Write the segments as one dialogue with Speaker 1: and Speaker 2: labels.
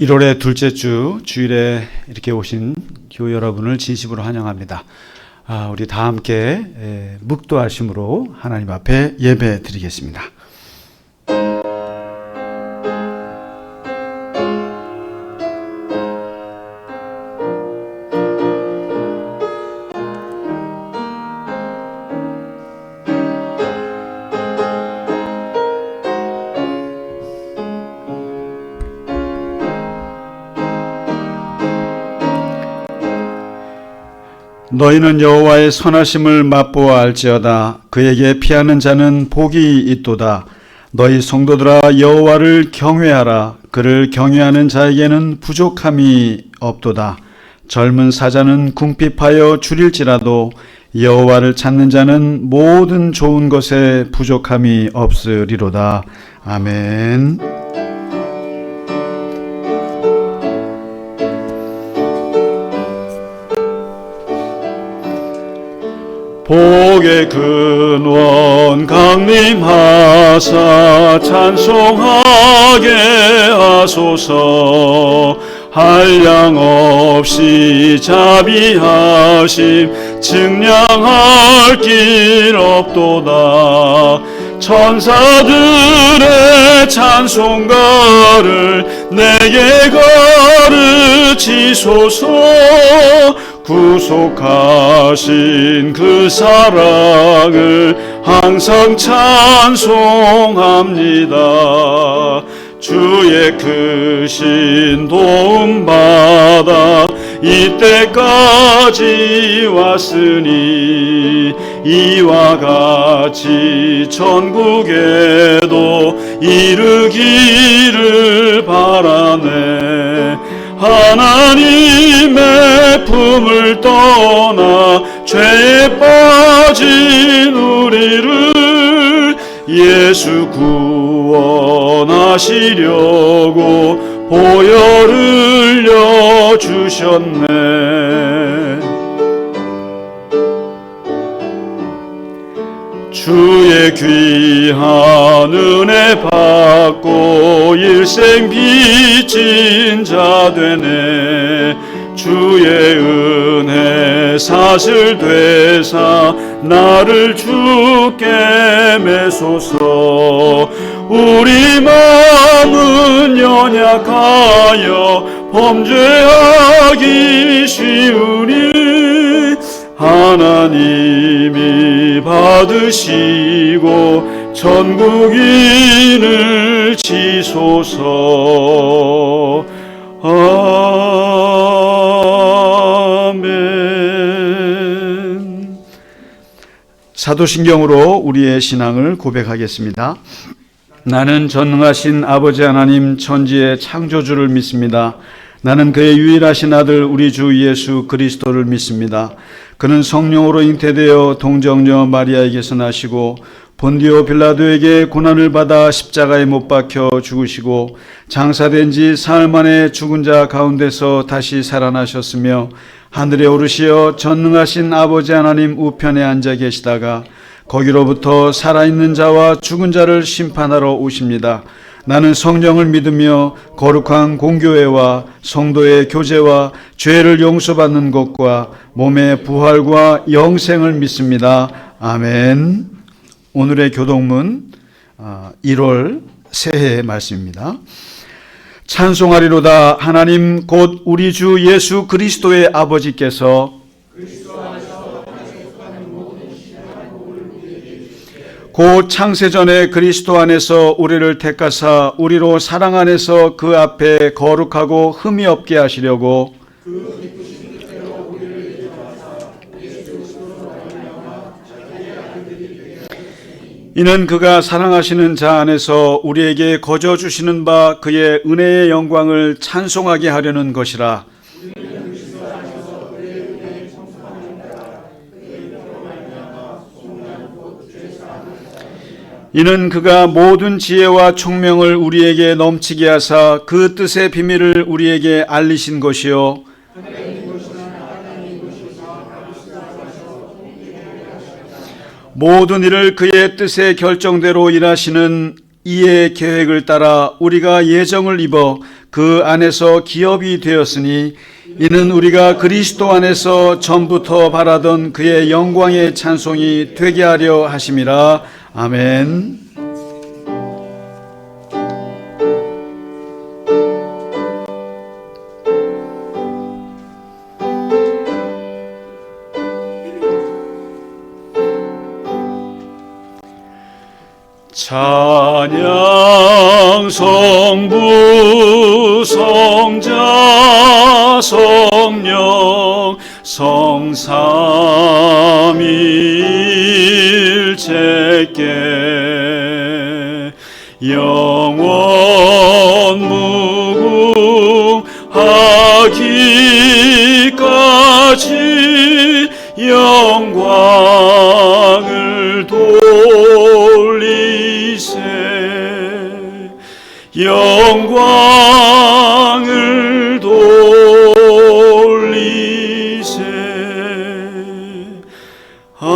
Speaker 1: 1월의 둘째 주 주일에 이렇게 오신 교회 여러분을 진심으로 환영합니다. 우리 다 함께 묵도하심으로 하나님 앞에 예배 드리겠습니다. 너희는 여호와의 선하심을 맛보아 알지어다. 그에게 피하는 자는 복이 있도다. 너희 성도들아 여호와를 경외하라. 그를 경외하는 자에게는 부족함이 없도다. 젊은 사자는 궁핍하여 줄일지라도 여호와를 찾는 자는 모든 좋은 것에 부족함이 없으리로다. 아멘. 복의 근원 강림하사 찬송하게 하소서. 한량 없이 자비하심 증량할 길 없도다. 천사들의 찬송가를 내게 가르치소서. 구속하신 그 사랑을 항상 찬송합니다. 주의 크신 도움받아 이때까지 왔으니 이와 같이 천국에도 이르기를 바라네. 하나님의 품을 떠나 죄에 빠진 우리를 예수 구원하시려고 보혈을 흘려주셨네. 주의 귀한 은혜 받고 일생 빚진 자 되네. 주의 은혜 사슬 되사 나를 주께 매소서. 우리 마음은 연약하여 범죄하기 쉬우니 하나님이 받으시고 천국인을 지소서. 아멘. 사도신경으로 우리의 신앙을 고백하겠습니다. 나는 전능하신 아버지 하나님 천지의 창조주를 믿습니다. 나는 그의 유일하신 아들 우리 주 예수 그리스도를 믿습니다. 그는 성령으로 잉태되어 동정녀 마리아에게서 나시고 본디오 빌라도에게 고난을 받아 십자가에 못 박혀 죽으시고 장사된 지 사흘 만에 죽은 자 가운데서 다시 살아나셨으며 하늘에 오르시어 전능하신 아버지 하나님 우편에 앉아 계시다가 거기로부터 살아있는 자와 죽은 자를 심판하러 오십니다. 나는 성령을 믿으며 거룩한 공교회와 성도의 교제와 죄를 용서받는 것과 몸의 부활과 영생을 믿습니다. 아멘. 오늘의 교독문 1월 새해의 말씀입니다. 찬송하리로다. 하나님 곧 우리 주 예수 그리스도의 아버지께서 곧 창세전에 그리스도 안에서 우리를 택하사 우리로 사랑 안에서 그 앞에 거룩하고 흠이 없게 하시려고 이는 그가 사랑하시는 자 안에서 우리에게 거저 주시는 바 그의 은혜의 영광을 찬송하게 하려는 것이라. 이는 그가 모든 지혜와 총명을 우리에게 넘치게 하사 그 뜻의 비밀을 우리에게 알리신 것이요 모든 일을 그의 뜻의 결정대로 일하시는 이의 계획을 따라 우리가 예정을 입어 그 안에서 기업이 되었으니 이는 우리가 그리스도 안에서 전부터 바라던 그의 영광의 찬송이 되게 하려 하심이라. 아멘. 찬양 성부 성자 성령 성삼위일체께 영원 무궁하기까지 영광을 영광을 돌리세. 아멘.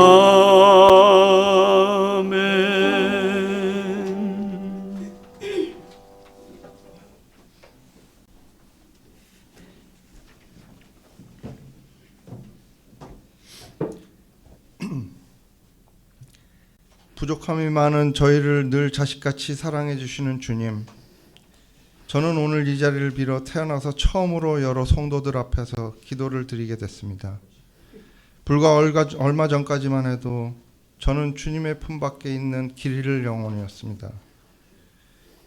Speaker 2: 부족함이 많은 저희를 늘 자식같이 사랑해 주시는 주님, 저는 오늘 이 자리를 빌어 태어나서 처음으로 여러 성도들 앞에서 기도를 드리게 됐습니다. 불과 얼마 전까지만 해도 저는 주님의 품밖에 있는 길 잃을 영혼이었습니다.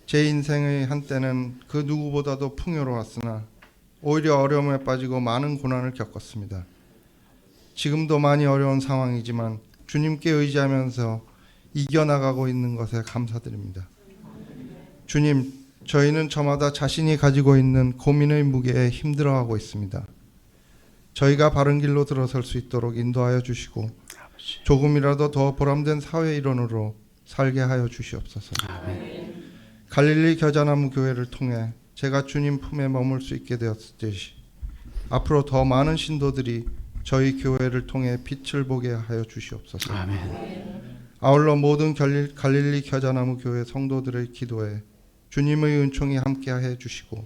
Speaker 2: 제 인생의 한때는 그 누구보다도 풍요로웠으나 오히려 어려움에 빠지고 많은 고난을 겪었습니다. 지금도 많이 어려운 상황이지만 주님께 의지하면서 이겨나가고 있는 것에 감사드립니다. 주님, 저희는 저마다 자신이 가지고 있는 고민의 무게에 힘들어하고 있습니다. 저희가 바른 길로 들어설 수 있도록 인도하여 주시고 조금이라도 더 보람된 사회 일원으로 살게 하여 주시옵소서. 갈릴리 겨자나무 교회를 통해 제가 주님 품에 머물 수 있게 되었듯이 앞으로 더 많은 신도들이 저희 교회를 통해 빛을 보게 하여 주시옵소서. 아울러 모든 갈릴리 겨자나무 교회 성도들의 기도에 주님의 은총이 함께해 주시고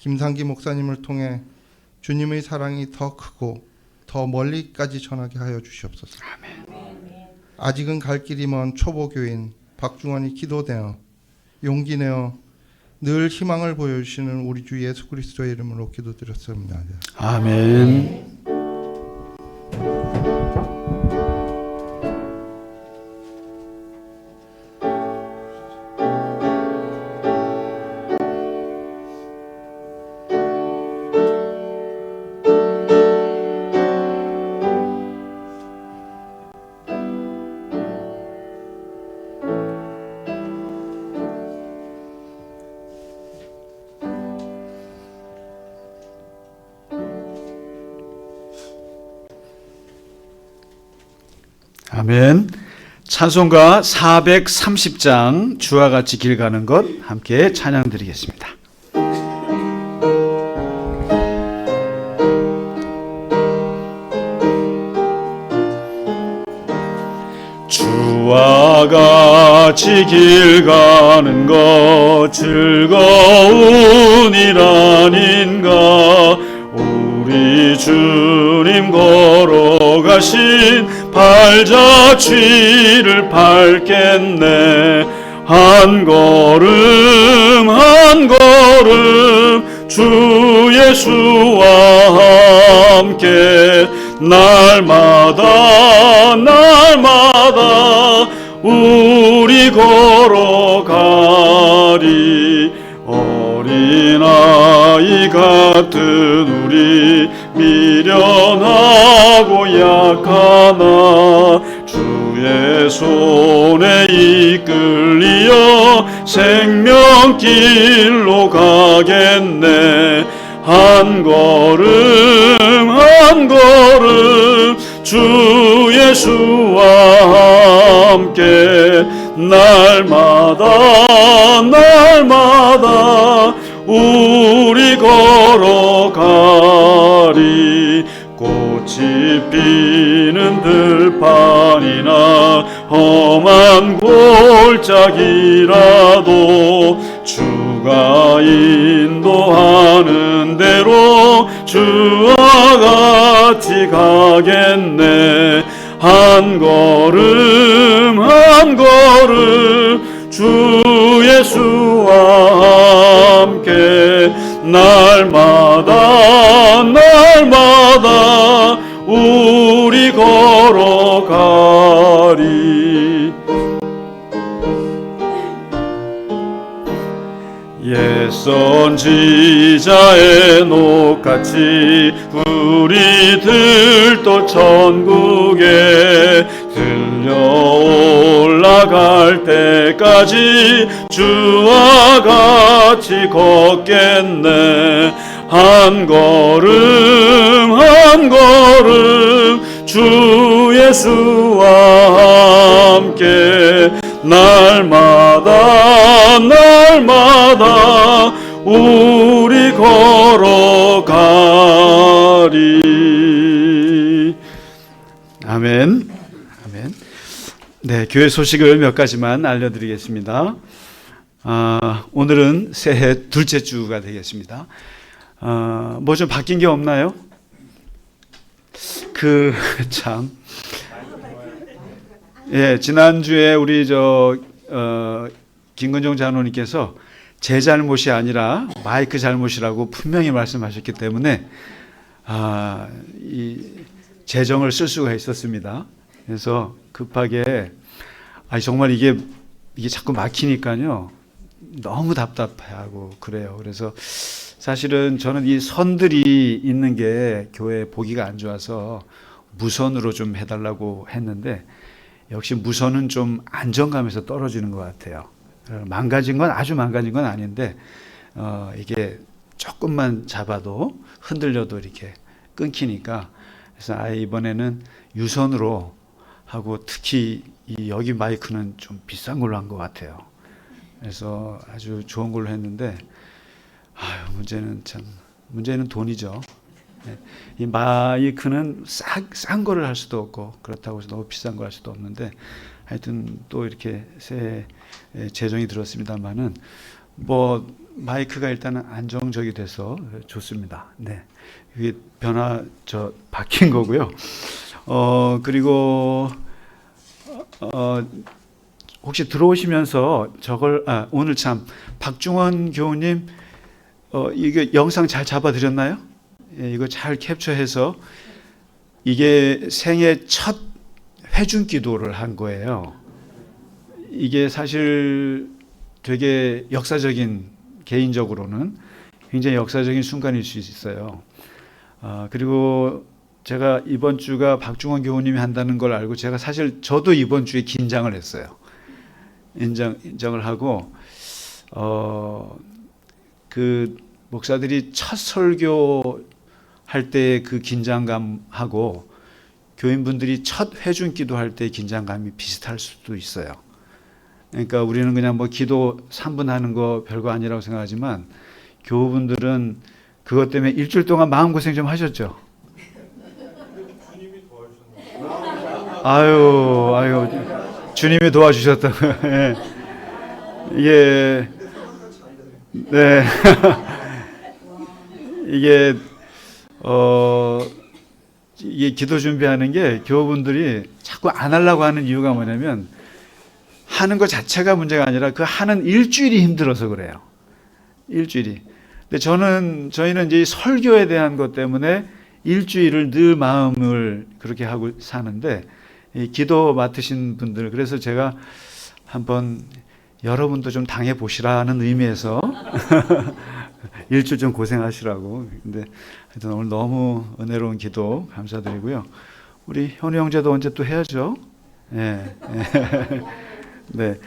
Speaker 2: 김상기 목사님을 통해 주님의 사랑이 더 크고 더 멀리까지 전하게 하여 주시옵소서. 아직은 갈 길이 먼 초보교인 박중원이 기도되어 용기 내어 늘 희망을 보여주시는 우리 주 예수 그리스도의 이름으로 기도드렸습니다.
Speaker 1: 아멘. 아멘. 찬송가 430장 주와 같이 길 가는 것 함께 찬양 드리겠습니다. 주와 같이 길 가는 것 즐거운 일 아닌가. 우리 주님 걸어가신 발자취를 밟겠네. 한 걸음 한 걸음 주 예수와 함께 날마다 날마다 우리 걸어가리. 어린아이 같은 우리 미련하고 약하나 주의 손에 이끌리어 생명길로 가겠네. 한 걸음 한 걸음 주 예수와 함께 날마다 날마다 우리 걸어가리. 꽃이 피는 들판이나 험한 한 골짜기라도 주가 인도하는 대로 주와 같이 가겠네. 한 걸음 한 걸음 주 예수와 함께 날마다 날마다 우리 걸어가리. 옛 선지자의 녹같이 우리들도 천국에 들려 올라갈 때까지 주와 같이 걷겠네. 한 걸음 한 걸음 주 예수와 함께 날마다 날마다 우리 걸어가리. 아멘. 아멘. 네, 교회 소식을 몇 가지만 알려드리겠습니다. 오늘은 새해 둘째 주가 되겠습니다. 뭐 좀 바뀐 게 없나요? 참. 예, 지난주에 우리 김근종 장로님께서 제 잘못이 아니라 마이크 잘못이라고 분명히 말씀하셨기 때문에 이 재정을 쓸 수가 있었습니다. 그래서 급하게 정말 이게 자꾸 막히니까요. 너무 답답해하고 그래요. 그래서 사실은 저는 이 선들이 있는 게 교회 보기가 안 좋아서 무선으로 좀 해달라고 했는데 역시 무선은 좀 안정감에서 떨어지는 것 같아요. 망가진 건 아주 망가진 건 아닌데 이게 조금만 잡아도 흔들려도 이렇게 끊기니까 그래서 이번에는 유선으로 하고 특히 여기 마이크는 좀 비싼 걸로 한 것 같아요. 그래서 아주 좋은 걸로 했는데 문제는 돈이죠. 이 마이크는 싼 거를 할 수도 없고 그렇다고 해서 너무 비싼 거 할 수도 없는데 하여튼 또 이렇게 새 재정이 들었습니다만은 뭐 마이크가 일단은 안정적이 돼서 좋습니다. 네, 이게 바뀐 거고요. 그리고 혹시 들어오시면서 오늘 참 박중원 교우님 이게 영상 잘 잡아드렸나요? 예, 이거 잘 캡처해서 이게 생애 첫 회중 기도를 한 거예요. 이게 사실 되게 역사적인, 개인적으로는 굉장히 역사적인 순간일 수 있어요. 그리고 제가 이번 주가 박중원 교우님이 한다는 걸 알고 저도 이번 주에 긴장을 했어요. 인정을 하고 그 목사들이 첫 설교 할 때 그 긴장감하고 교인분들이 첫 회중 기도할 때 긴장감이 비슷할 수도 있어요. 그러니까 우리는 그냥 뭐 기도 3분 하는 거 별거 아니라고 생각하지만 교우분들은 그것 때문에 일주일 동안 마음고생 좀 하셨죠? 아유, 주님이 도와주셨다고요. 예. 네. 이게 기도 준비하는 게 교우분들이 자꾸 안 하려고 하는 이유가 뭐냐면 하는 것 자체가 문제가 아니라 그 하는 일주일이 힘들어서 그래요. 일주일이. 근데 저희는 이제 설교에 대한 것 때문에 일주일을 늘 마음을 그렇게 하고 사는데 이 기도 맡으신 분들, 그래서 제가 한번 여러분도 좀 당해 보시라는 의미에서 일주일 좀 고생하시라고. 근데 하여튼 오늘 너무 은혜로운 기도 감사드리고요. 우리 현우 형제도 언제 또 해야죠. 네. 네.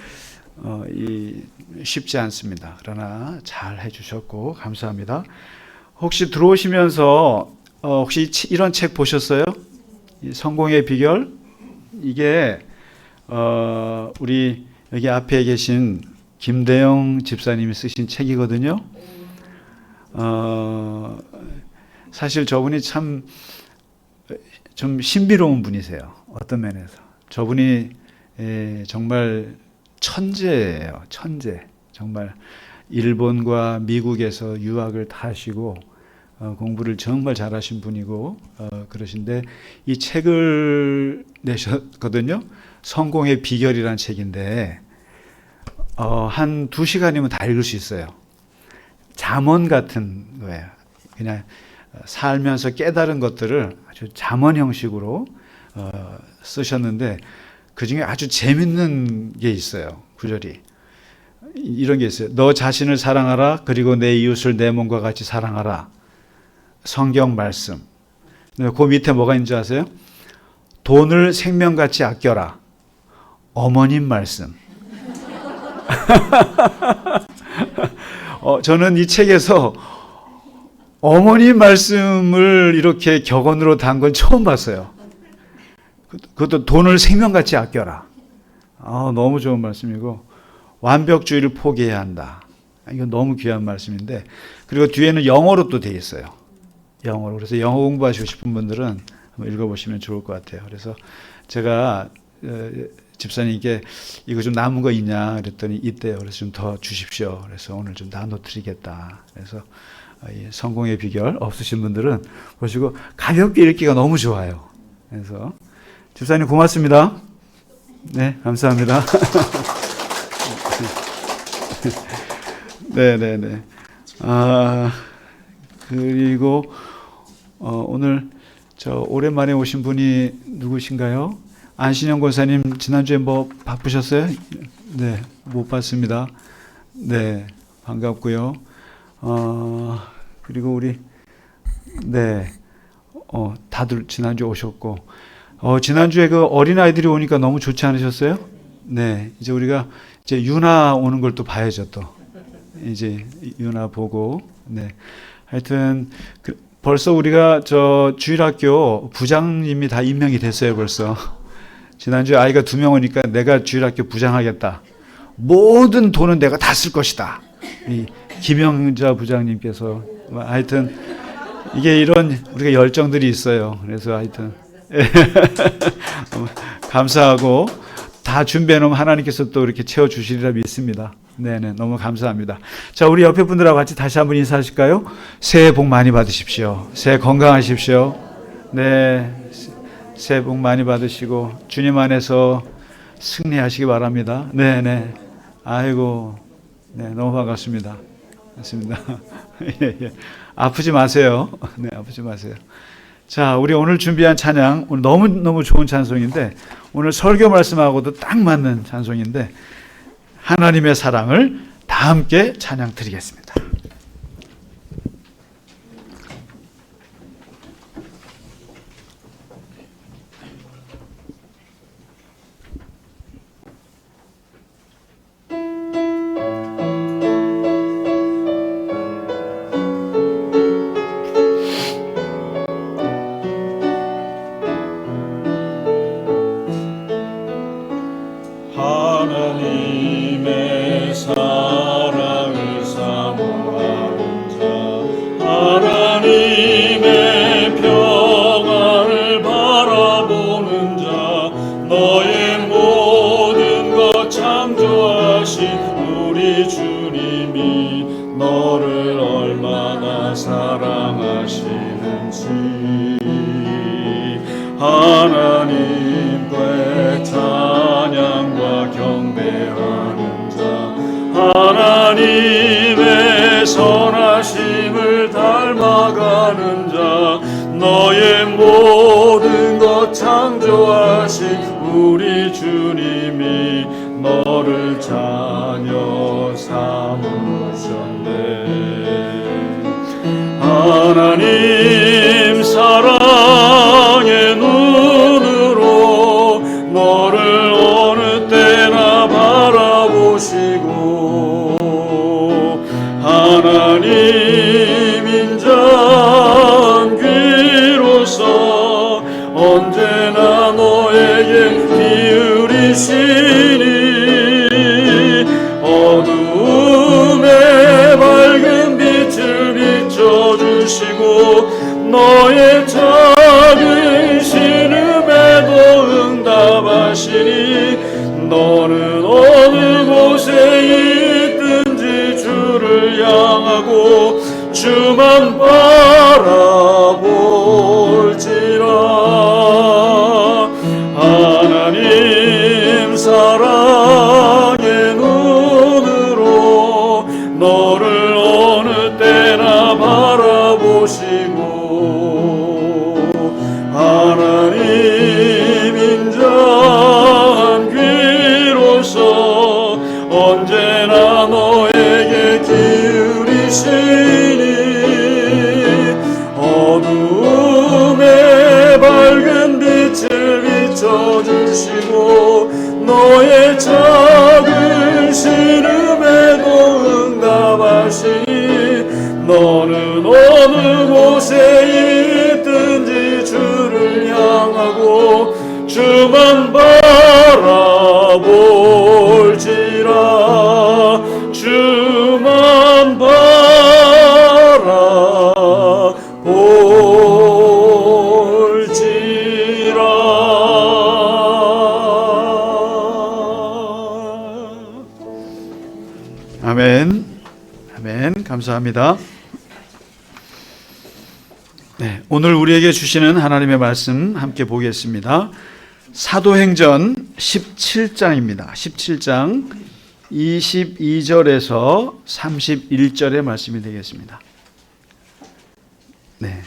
Speaker 1: 쉽지 않습니다. 그러나 잘 해주셨고 감사합니다. 혹시 들어오시면서 혹시 이런 책 보셨어요? 성공의 비결? 이게 우리 여기 앞에 계신 김대영 집사님이 쓰신 책이거든요. 사실 저분이 참 좀 신비로운 분이세요. 어떤 면에서. 저분이 정말 천재예요. 천재. 정말 일본과 미국에서 유학을 다 하시고 공부를 정말 잘하신 분이고 그러신데 이 책을 내셨거든요. 성공의 비결이라는 책인데 한 2시간이면 다 읽을 수 있어요. 잠언 같은 거예요. 그냥 살면서 깨달은 것들을 아주 잠언 형식으로 쓰셨는데 그중에 아주 재밌는 게 있어요. 구절이 이런 게 있어요. 너 자신을 사랑하라. 그리고 내 이웃을 내 몸과 같이 사랑하라. 성경 말씀. 그 밑에 뭐가 있는지 아세요? 돈을 생명같이 아껴라. 어머님 말씀. 저는 이 책에서 어머님 말씀을 이렇게 격언으로 단 건 처음 봤어요. 그것도 돈을 생명같이 아껴라. 너무 좋은 말씀이고 완벽주의를 포기해야 한다. 이건 너무 귀한 말씀인데 그리고 뒤에는 영어로 또 돼 있어요. 영어로. 그래서 영어 공부하시고 싶은 분들은 한번 읽어보시면 좋을 것 같아요. 그래서 제가 집사님께 이거 좀 남은 거 있냐 그랬더니 있대요. 그래서 좀 더 주십시오. 그래서 오늘 좀 나눠드리겠다. 그래서 이 성공의 비결 없으신 분들은 보시고 가볍게 읽기가 너무 좋아요. 그래서 집사님 고맙습니다. 네, 감사합니다. 네네네. 그리고 오늘 오랜만에 오신 분이 누구신가요? 안신영 권사님 지난주에 뭐 바쁘셨어요? 네, 못 봤습니다. 네, 반갑고요. 그리고 우리 다들 지난주에 오셨고 지난주에 그 어린아이들이 오니까 너무 좋지 않으셨어요? 네, 이제 우리가 이제 유나 오는 걸 또 봐야죠. 또 이제 유나 보고 하여튼 벌써 우리가 주일학교 부장님이 다 임명이 됐어요. 벌써 지난주에 아이가 2명 오니까 내가 주일학교 부장하겠다. 모든 돈은 내가 다 쓸 것이다. 이 김영자 부장님께서 하여튼 이게 이런 우리가 열정들이 있어요. 그래서 하여튼 감사하고 다 준비해 놓으면 하나님께서 또 이렇게 채워 주시리라 믿습니다. 네네, 너무 감사합니다. 자, 우리 옆에 분들하고 같이 다시 한번 인사하실까요? 새해 복 많이 받으십시오. 새해 건강하십시오. 네, 새해 복 많이 받으시고 주님 안에서 승리하시기 바랍니다. 네네. 아이고, 네, 너무 반갑습니다. 맞습니다. 예. 아프지 마세요. 네, 아프지 마세요. 자, 우리 오늘 준비한 찬양, 오늘 너무너무 좋은 찬송인데, 오늘 설교 말씀하고도 딱 맞는 찬송인데, 하나님의 사랑을 다 함께 찬양 드리겠습니다.
Speaker 3: 하나님의 사랑을 사모하는 자, 하나님의 평안을 바라보는 자, 너의 모든 것 창조하신 우리 주님이 너를 얼마나 사랑하시는지 하나님께 찬양과 경배하는 자, 하나님의 선하심을 닮아가는 자, 너의 모든 것 창조하신 우리 주님이 너를 자녀 삼으셨네. 하나님 사랑의 눈으로 너를 어느 때나 바라보시고 하나님 인자한 귀로서 언제나 너에게 기울이시니 어두움에 밝은 빛을 비춰주시고 너의 작은 신음에도 응답하시니 주만 바라볼지라. 하나님 사랑의 눈으로 너를 어느 때나 바라보시고, 하나님 인자한 귀로서 언제나 너에게 기울이시니, 어두움에 밝은 빛을 비춰주시고 너의 작은 신음에도 응답하시니, 너는 어느 곳에 있든지 주를 향하고 주만 바라볼지라. 주만 바라볼지라.
Speaker 1: 아멘. 아멘. 감사합니다. 네, 오늘 우리에게 주시는 하나님의 말씀 함께 보겠습니다. 사도행전 17장입니다. 17장 22절에서 31절의 말씀이 되겠습니다. 네,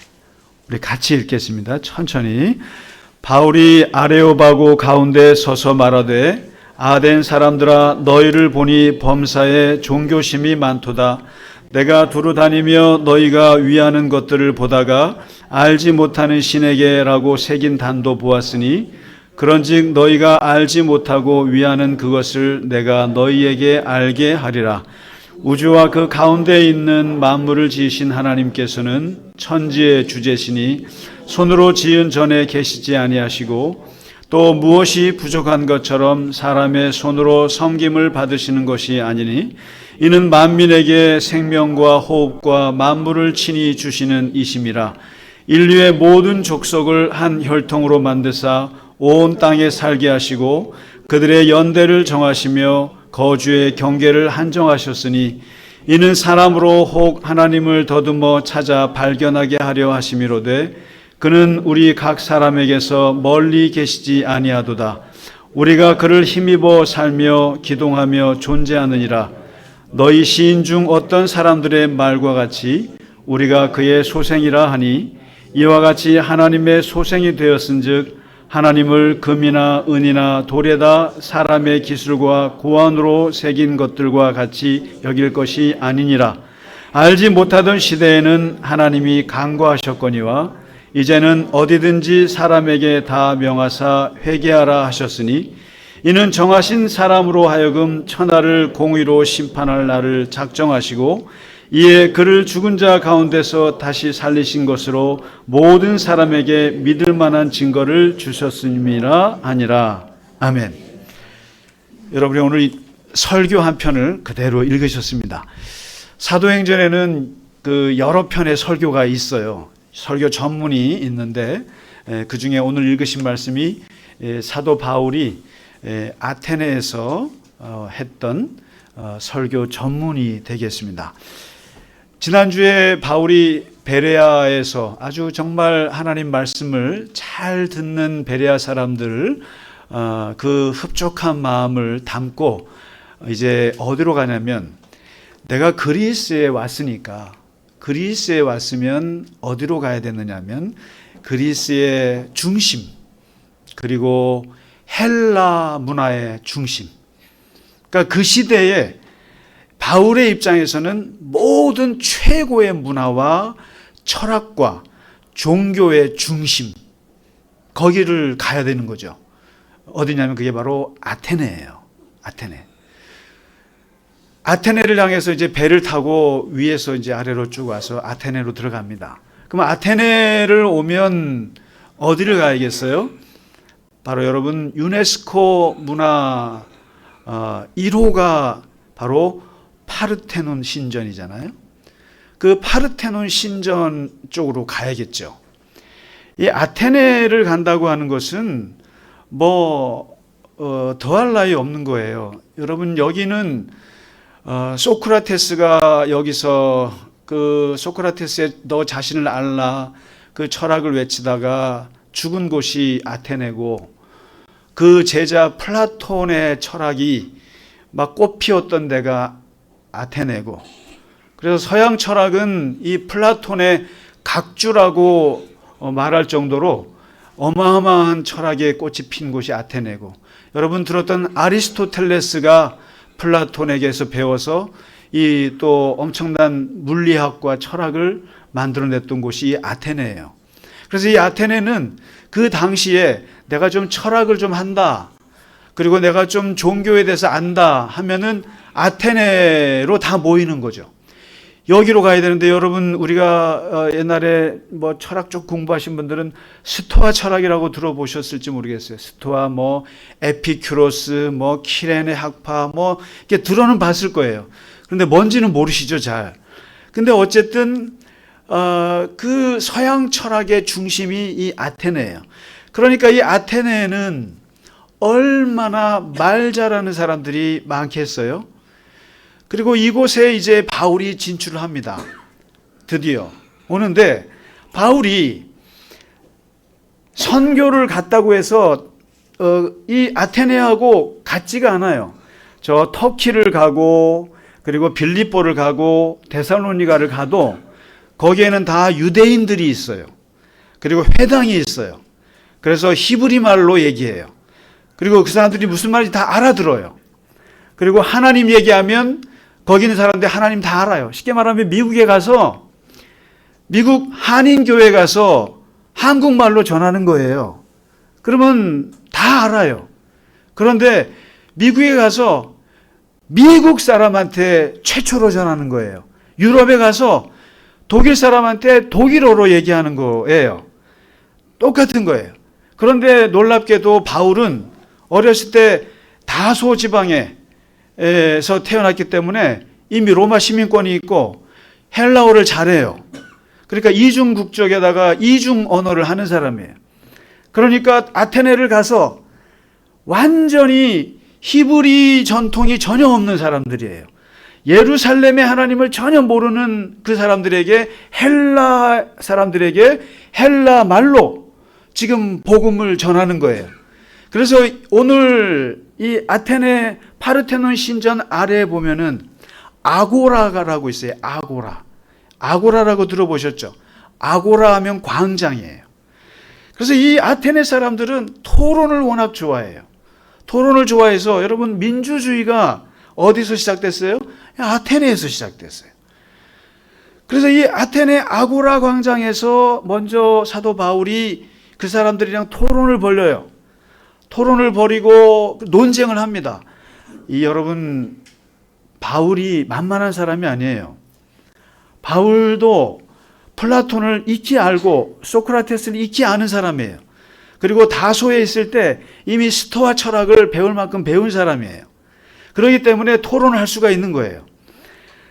Speaker 1: 우리 같이 읽겠습니다. 천천히. 바울이 아레오바고 가운데 서서 말하되, 아덴 사람들아, 너희를 보니 범사에 종교심이 많도다. 내가 두루 다니며 너희가 위하는 것들을 보다가 알지 못하는 신에게라고 새긴 단도 보았으니, 그런즉 너희가 알지 못하고 위하는 그것을 내가 너희에게 알게 하리라. 우주와 그 가운데 있는 만물을 지으신 하나님께서는 천지의 주제시니 손으로 지은 전에 계시지 아니하시고, 또 무엇이 부족한 것처럼 사람의 손으로 섬김을 받으시는 것이 아니니, 이는 만민에게 생명과 호흡과 만물을 친히 주시는 이심이라. 인류의 모든 족속을 한 혈통으로 만드사 온 땅에 살게 하시고 그들의 연대를 정하시며 거주의 경계를 한정하셨으니, 이는 사람으로 혹 하나님을 더듬어 찾아 발견하게 하려 하심이로되, 그는 우리 각 사람에게서 멀리 계시지 아니하도다. 우리가 그를 힘입어 살며 기동하며 존재하느니라. 너희 시인 중 어떤 사람들의 말과 같이 우리가 그의 소생이라 하니, 이와 같이 하나님의 소생이 되었은즉 하나님을 금이나 은이나 돌에다 사람의 기술과 고안으로 새긴 것들과 같이 여길 것이 아니니라. 알지 못하던 시대에는 하나님이 간과하셨거니와 이제는 어디든지 사람에게 다 명하사 회개하라 하셨으니, 이는 정하신 사람으로 하여금 천하를 공의로 심판할 날을 작정하시고, 이에 그를 죽은 자 가운데서 다시 살리신 것으로 모든 사람에게 믿을 만한 증거를 주셨음이라 하니라. 아멘. 여러분이 오늘 이 설교 한 편을 그대로 읽으셨습니다. 사도행전에는 그 여러 편의 설교가 있어요. 설교 전문이 있는데, 그 중에 오늘 읽으신 말씀이 사도 바울이 아테네에서 했던 설교 전문이 되겠습니다. 지난주에 바울이 베레아에서 아주 정말 하나님 말씀을 잘 듣는 베레아 사람들, 그 흡족한 마음을 담고 이제 어디로 가냐면, 내가 그리스에 왔으니까, 그리스에 왔으면 어디로 가야 되느냐면 그리스의 중심, 그리고 헬라 문화의 중심, 그러니까 그 시대에 바울의 입장에서는 모든 최고의 문화와 철학과 종교의 중심, 거기를 가야 되는 거죠. 어디냐면 그게 바로 아테네예요. 아테네. 아테네를 향해서 이제 배를 타고 위에서 이제 아래로 쭉 와서 아테네로 들어갑니다. 그럼 아테네를 오면 어디를 가야겠어요? 바로 여러분, 유네스코 문화 1호가 바로 파르테논 신전이잖아요. 그 파르테논 신전 쪽으로 가야겠죠. 이 아테네를 간다고 하는 것은 더할 나위 없는 거예요. 여러분, 여기는 소크라테스가 여기서 그 소크라테스의 너 자신을 알라 그 철학을 외치다가 죽은 곳이 아테네고 그 제자 플라톤의 철학이 막 꽃 피웠던 데가 아테네고 그래서 서양 철학은 이 플라톤의 각주라고 말할 정도로 어마어마한 철학의 꽃이 핀 곳이 아테네고 여러분 들었던 아리스토텔레스가 플라톤에게서 배워서 이 또 엄청난 물리학과 철학을 만들어냈던 곳이 이 아테네예요. 그래서 이 아테네는 그 당시에 내가 좀 철학을 좀 한다 그리고 내가 좀 종교에 대해서 안다 하면은 아테네로 다 모이는 거죠. 여기로 가야 되는데 여러분 우리가 옛날에 뭐 철학 쪽 공부하신 분들은 스토아 철학이라고 들어보셨을지 모르겠어요. 스토아 뭐 에피큐로스 뭐 키레네 학파 뭐 이렇게 들어는 봤을 거예요. 그런데 뭔지는 모르시죠 잘. 근데 어쨌든 그 서양 철학의 중심이 이 아테네예요. 그러니까 이 아테네에는 얼마나 말 잘하는 사람들이 많겠어요. 그리고 이곳에 이제 바울이 진출을 합니다. 드디어 오는데 바울이 선교를 갔다고 해서 이 아테네하고 같지가 않아요. 저 터키를 가고 그리고 빌립보를 가고 데살로니가를 가도 거기에는 다 유대인들이 있어요. 그리고 회당이 있어요. 그래서 히브리 말로 얘기해요. 그리고 그 사람들이 무슨 말인지 다 알아들어요. 그리고 하나님 얘기하면 거기 있는 사람들 하나님 다 알아요. 쉽게 말하면 미국에 가서 미국 한인교회 가서 한국말로 전하는 거예요. 그러면 다 알아요. 그런데 미국에 가서 미국 사람한테 최초로 전하는 거예요. 유럽에 가서 독일 사람한테 독일어로 얘기하는 거예요. 똑같은 거예요. 그런데 놀랍게도 바울은 어렸을 때 다소 지방에서 태어났기 때문에 이미 로마 시민권이 있고 헬라어를 잘해요. 그러니까 이중 국적에다가 이중 언어를 하는 사람이에요. 그러니까 아테네를 가서 완전히 히브리 전통이 전혀 없는 사람들이에요. 예루살렘의 하나님을 전혀 모르는 그 사람들에게 헬라 사람들에게 헬라 말로 지금 복음을 전하는 거예요. 그래서 오늘 이 아테네 파르테논 신전 아래에 보면은 아고라라고 있어요. 아고라라고 들어보셨죠? 아고라 하면 광장이에요. 그래서 이 아테네 사람들은 토론을 워낙 좋아해요. 토론을 좋아해서 여러분 민주주의가 어디서 시작됐어요? 아테네에서 시작됐어요. 그래서 이 아테네 아고라 광장에서 먼저 사도 바울이 그 사람들이랑 토론을 벌여요. 토론을 벌이고 논쟁을 합니다. 이 여러분 바울이 만만한 사람이 아니에요. 바울도 플라톤을 익히 알고 소크라테스를 익히 아는 사람이에요. 그리고 다소에 있을 때 이미 스토아 철학을 배울 만큼 배운 사람이에요. 그렇기 때문에 토론을 할 수가 있는 거예요.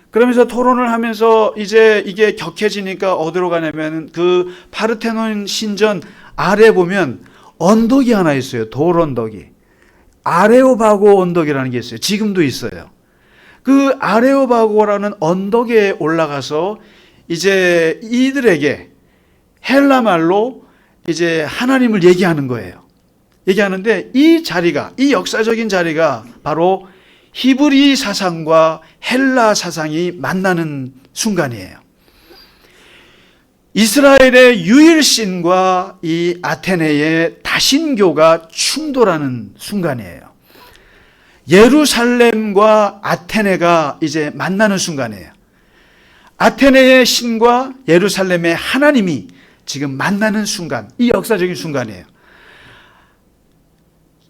Speaker 1: 그러면서 토론을 하면서 이제 이게 격해지니까 어디로 가냐면 그 파르테논 신전 아래 보면 언덕이 하나 있어요. 돌 언덕이. 아레오바고 언덕이라는 게 있어요. 지금도 있어요. 그 아레오바고라는 언덕에 올라가서 이제 이들에게 헬라 말로 이제 하나님을 얘기하는 거예요. 얘기하는데 이 자리가, 이 역사적인 자리가 바로 히브리 사상과 헬라 사상이 만나는 순간이에요. 이스라엘의 유일신과 이 아테네의 다신교가 충돌하는 순간이에요. 예루살렘과 아테네가 이제 만나는 순간이에요. 아테네의 신과 예루살렘의 하나님이 지금 만나는 순간, 이 역사적인 순간이에요.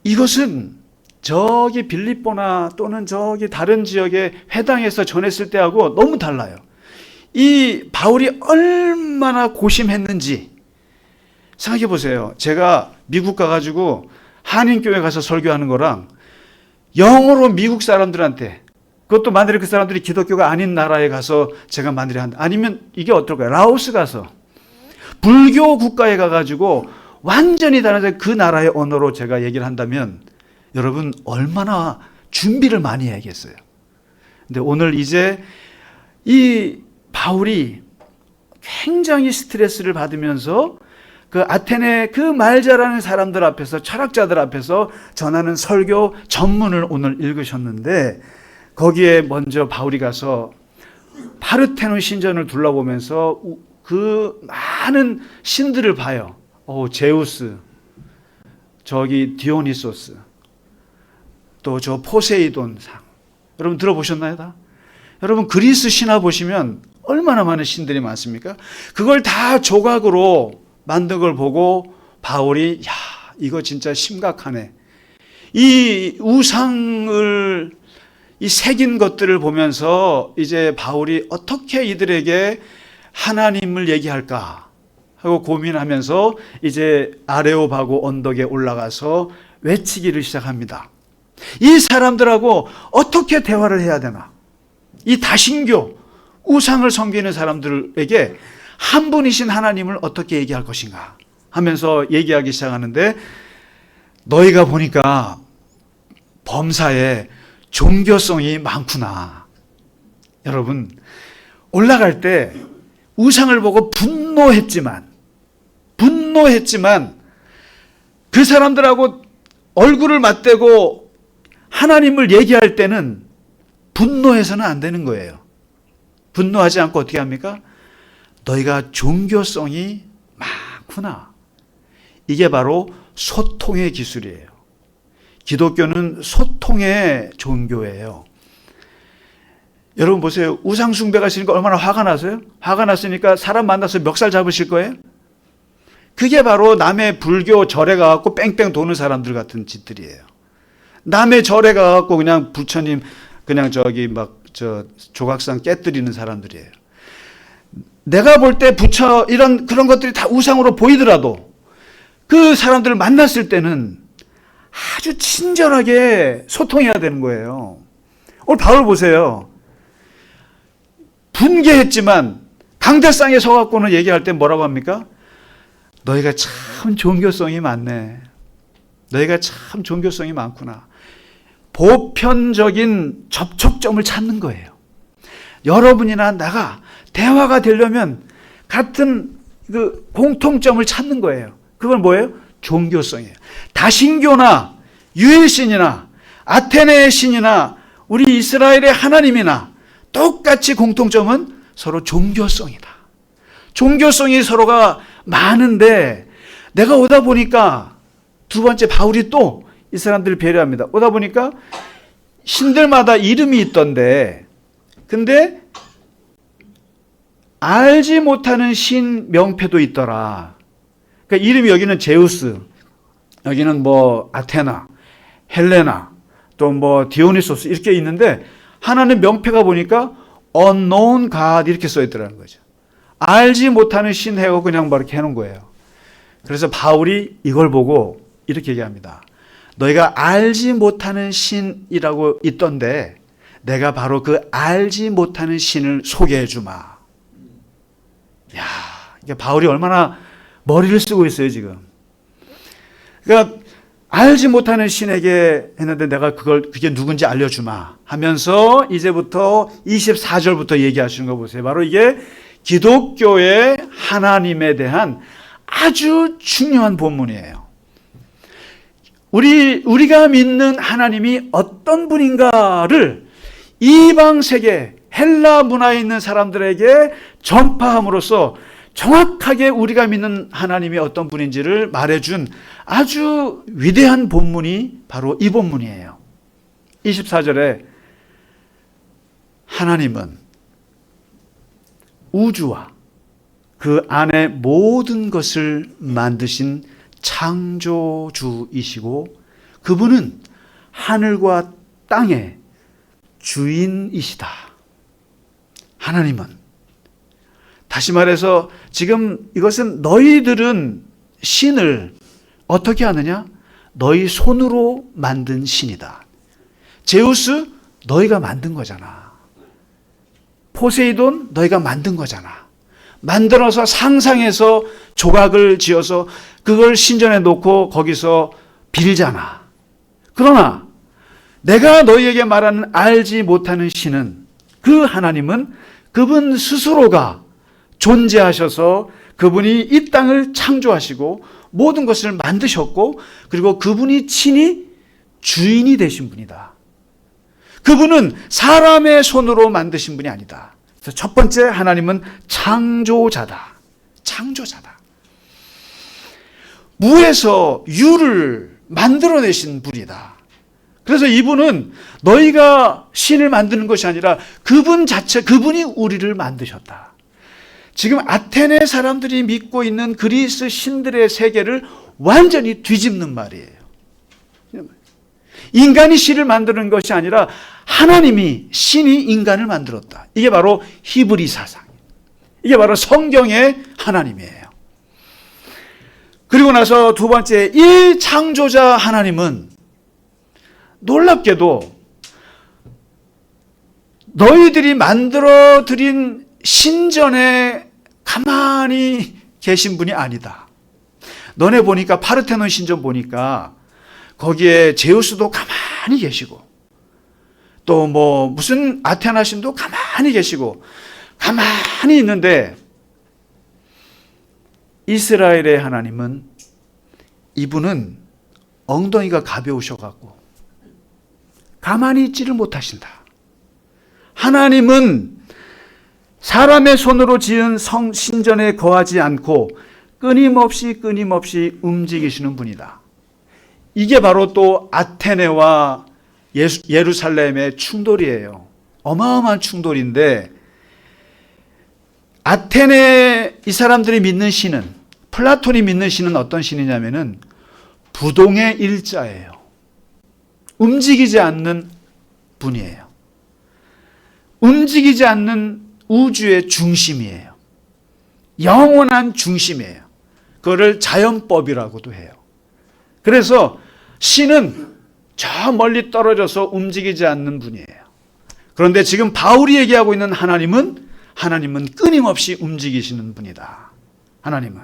Speaker 1: 이것은 저기 빌립보나 또는 저기 다른 지역의 회당에서 전했을 때하고 너무 달라요. 이 바울이 얼마나 고심했는지 생각해 보세요. 제가 미국 가가지고 한인교회 가서 설교하는 거랑 영어로 미국 사람들한테, 그것도 만일에 그 사람들이 기독교가 아닌 나라에 가서 제가 만일에 한다. 아니면 이게 어떨까요? 라오스 가서 불교 국가에 가가지고 완전히 다른 그 나라의 언어로 제가 얘기를 한다면 여러분 얼마나 준비를 많이 해야겠어요. 근데 오늘 이제 이 바울이 굉장히 스트레스를 받으면서 그 아테네 그 말 잘하는 사람들 앞에서, 철학자들 앞에서 전하는 설교 전문을 오늘 읽으셨는데, 거기에 먼저 바울이 가서 파르테논 신전을 둘러보면서 그 많은 신들을 봐요. 제우스, 저기 디오니소스, 또 저 포세이돈 상. 여러분 들어보셨나요? 다? 여러분 그리스 신화 보시면 얼마나 많은 신들이 많습니까? 그걸 다 조각으로 만든 걸 보고 바울이 야, 이거 진짜 심각하네. 이 우상을 이 새긴 것들을 보면서 이제 바울이 어떻게 이들에게 하나님을 얘기할까 하고 고민하면서 이제 아레오바고 언덕에 올라가서 외치기를 시작합니다. 이 사람들하고 어떻게 대화를 해야 되나? 이 다신교, 우상을 섬기는 사람들에게 한 분이신 하나님을 어떻게 얘기할 것인가 하면서 얘기하기 시작하는데, 너희가 보니까 범사에 종교성이 많구나. 여러분, 올라갈 때 우상을 보고 분노했지만 그 사람들하고 얼굴을 맞대고 하나님을 얘기할 때는 분노해서는 안 되는 거예요. 분노하지 않고 어떻게 합니까? 너희가 종교성이 많구나. 이게 바로 소통의 기술이에요. 기독교는 소통의 종교예요. 여러분 보세요. 우상 숭배가 있으니까 얼마나 화가 나서요? 화가 났으니까 사람 만나서 멱살 잡으실 거예요? 그게 바로 남의 불교 절에 가갖고 뺑뺑 도는 사람들 같은 짓들이에요. 남의 절에 가갖고 그냥 부처님 그냥 저기 막 저 조각상 깨뜨리는 사람들이에요. 내가 볼 때 부처 이런 그런 것들이 다 우상으로 보이더라도 그 사람들을 만났을 때는 아주 친절하게 소통해야 되는 거예요. 오늘 바울 보세요. 분개했지만 강대상에 서갖고는 얘기할 때 뭐라고 합니까? 너희가 참 종교성이 많네. 너희가 참 종교성이 많구나. 보편적인 접촉점을 찾는 거예요. 여러분이나 나가 대화가 되려면 같은 그 공통점을 찾는 거예요. 그건 뭐예요? 종교성이에요. 다신교나 유일신이나 아테네의 신이나 우리 이스라엘의 하나님이나 똑같이 공통점은 서로 종교성이다. 종교성이 서로가 많은데 내가 오다 보니까 두 번째 바울이 또 이 사람들을 배려합니다. 오다 보니까 신들마다 이름이 있던데 근데 알지 못하는 신 명패도 있더라. 그러니까 이름이 여기는 제우스, 여기는 뭐 아테나, 헬레나, 또 뭐 디오니소스 이렇게 있는데 하나는 명패가 보니까 unknown God 이렇게 써 있더라는 거죠. 알지 못하는 신 해고 그냥 뭐 이렇게 해놓은 거예요. 그래서 바울이 이걸 보고 이렇게 얘기합니다. 너희가 알지 못하는 신이라고 있던데 내가 바로 그 알지 못하는 신을 소개해 주마. 야, 이게 바울이 얼마나 머리를 쓰고 있어요 지금. 그러니까 알지 못하는 신에게 했는데 내가 그게 누군지 알려주마 하면서 이제부터 24절부터 얘기하시는 거 보세요. 바로 이게 기독교의 하나님에 대한 아주 중요한 본문이에요. 우리가 믿는 하나님이 어떤 분인가를 이방 세계 헬라 문화에 있는 사람들에게 전파함으로써 정확하게 우리가 믿는 하나님이 어떤 분인지를 말해준 아주 위대한 본문이 바로 이 본문이에요. 24절에 하나님은 우주와 그 안에 모든 것을 만드신 창조주이시고 그분은 하늘과 땅의 주인이시다. 하나님은 다시 말해서 지금 이것은 너희들은 신을 어떻게 하느냐? 너희 손으로 만든 신이다. 제우스 너희가 만든 거잖아. 포세이돈 너희가 만든 거잖아. 만들어서 상상해서 조각을 지어서 그걸 신전에 놓고 거기서 빌잖아. 그러나 내가 너희에게 말하는 알지 못하는 신은 그 하나님은 그분 스스로가 존재하셔서 그분이 이 땅을 창조하시고 모든 것을 만드셨고, 그리고 그분이 친히 주인이 되신 분이다. 그분은 사람의 손으로 만드신 분이 아니다. 그래서 첫 번째, 하나님은 창조자다. 창조자다. 무에서 유를 만들어내신 분이다. 그래서 이분은 너희가 신을 만드는 것이 아니라 그분 자체, 그분이 우리를 만드셨다. 지금 아테네 사람들이 믿고 있는 그리스 신들의 세계를 완전히 뒤집는 말이에요. 인간이 신을 만드는 것이 아니라 하나님이, 신이 인간을 만들었다. 이게 바로 히브리 사상, 이게 바로 성경의 하나님이에요. 그리고 나서 두 번째, 이 창조자 하나님은 놀랍게도 너희들이 만들어드린 신전에 가만히 계신 분이 아니다. 너네 보니까 파르테논 신전 보니까 거기에 제우스도 가만히 계시고, 또 뭐 무슨 아테나 신도 가만히 계시고 가만히 있는데, 이스라엘의 하나님은, 이분은 엉덩이가 가벼우셔갖고 가만히 있지를 못하신다. 하나님은 사람의 손으로 지은 신전에 거하지 않고 끊임없이 움직이시는 분이다. 이게 바로 또 아테네와 예루살렘의 충돌이에요. 어마어마한 충돌인데, 아테네 이 사람들이 믿는 신은, 플라톤이 믿는 신은 어떤 신이냐면은 부동의 일자예요. 움직이지 않는 분이에요. 움직이지 않는 우주의 중심이에요. 영원한 중심이에요. 그거를 자연법이라고도 해요. 그래서 신은 저 멀리 떨어져서 움직이지 않는 분이에요. 그런데 지금 바울이 얘기하고 있는 하나님은 끊임없이 움직이시는 분이다. 하나님은.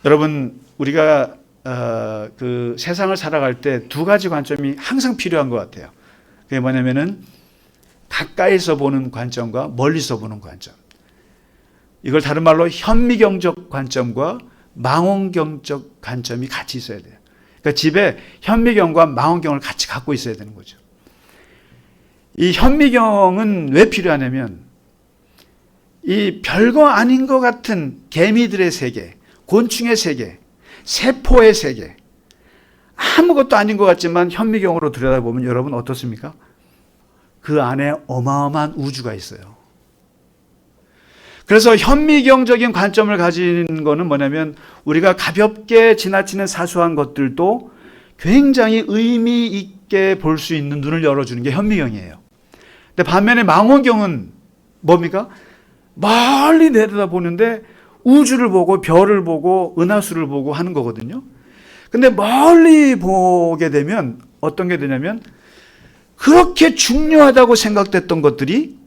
Speaker 1: 여러분, 우리가 그 세상을 살아갈 때 두 가지 관점이 항상 필요한 것 같아요. 그게 뭐냐면은 가까이서 보는 관점과 멀리서 보는 관점. 이걸 다른 말로 현미경적 관점과 망원경적 관점이 같이 있어야 돼요. 그러니까 집에 현미경과 망원경을 같이 갖고 있어야 되는 거죠. 이 현미경은 왜 필요하냐면, 이 별거 아닌 것 같은 개미들의 세계, 곤충의 세계, 세포의 세계, 아무것도 아닌 것 같지만 현미경으로 들여다보면 여러분 어떻습니까? 그 안에 어마어마한 우주가 있어요. 그래서 현미경적인 관점을 가진 거는 뭐냐면, 우리가 가볍게 지나치는 사소한 것들도 굉장히 의미 있게 볼 수 있는 눈을 열어주는 게 현미경이에요. 근데 반면에 망원경은 뭡니까? 멀리 내려다보는데 우주를 보고 별을 보고 은하수를 보고 하는 거거든요. 근데 멀리 보게 되면 어떤 게 되냐면, 그렇게 중요하다고 생각됐던 것들이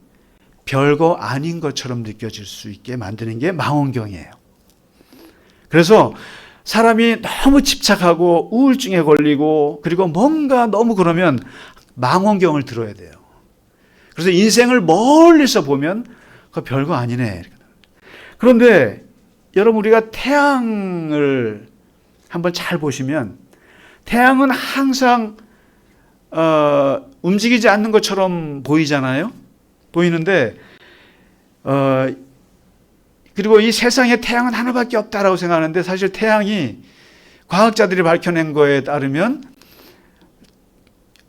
Speaker 1: 별거 아닌 것처럼 느껴질 수 있게 만드는 게 망원경이에요. 그래서 사람이 너무 집착하고 우울증에 걸리고 그리고 뭔가 너무 그러면 망원경을 들어야 돼요. 그래서 인생을 멀리서 보면 그거 별거 아니네. 그런데 여러분, 우리가 태양을 한번 잘 보시면 태양은 항상 움직이지 않는 것처럼 보이잖아요. 보이는데 그리고 이 세상에 태양은 하나밖에 없다라고 생각하는데, 사실 태양이 과학자들이 밝혀낸 거에 따르면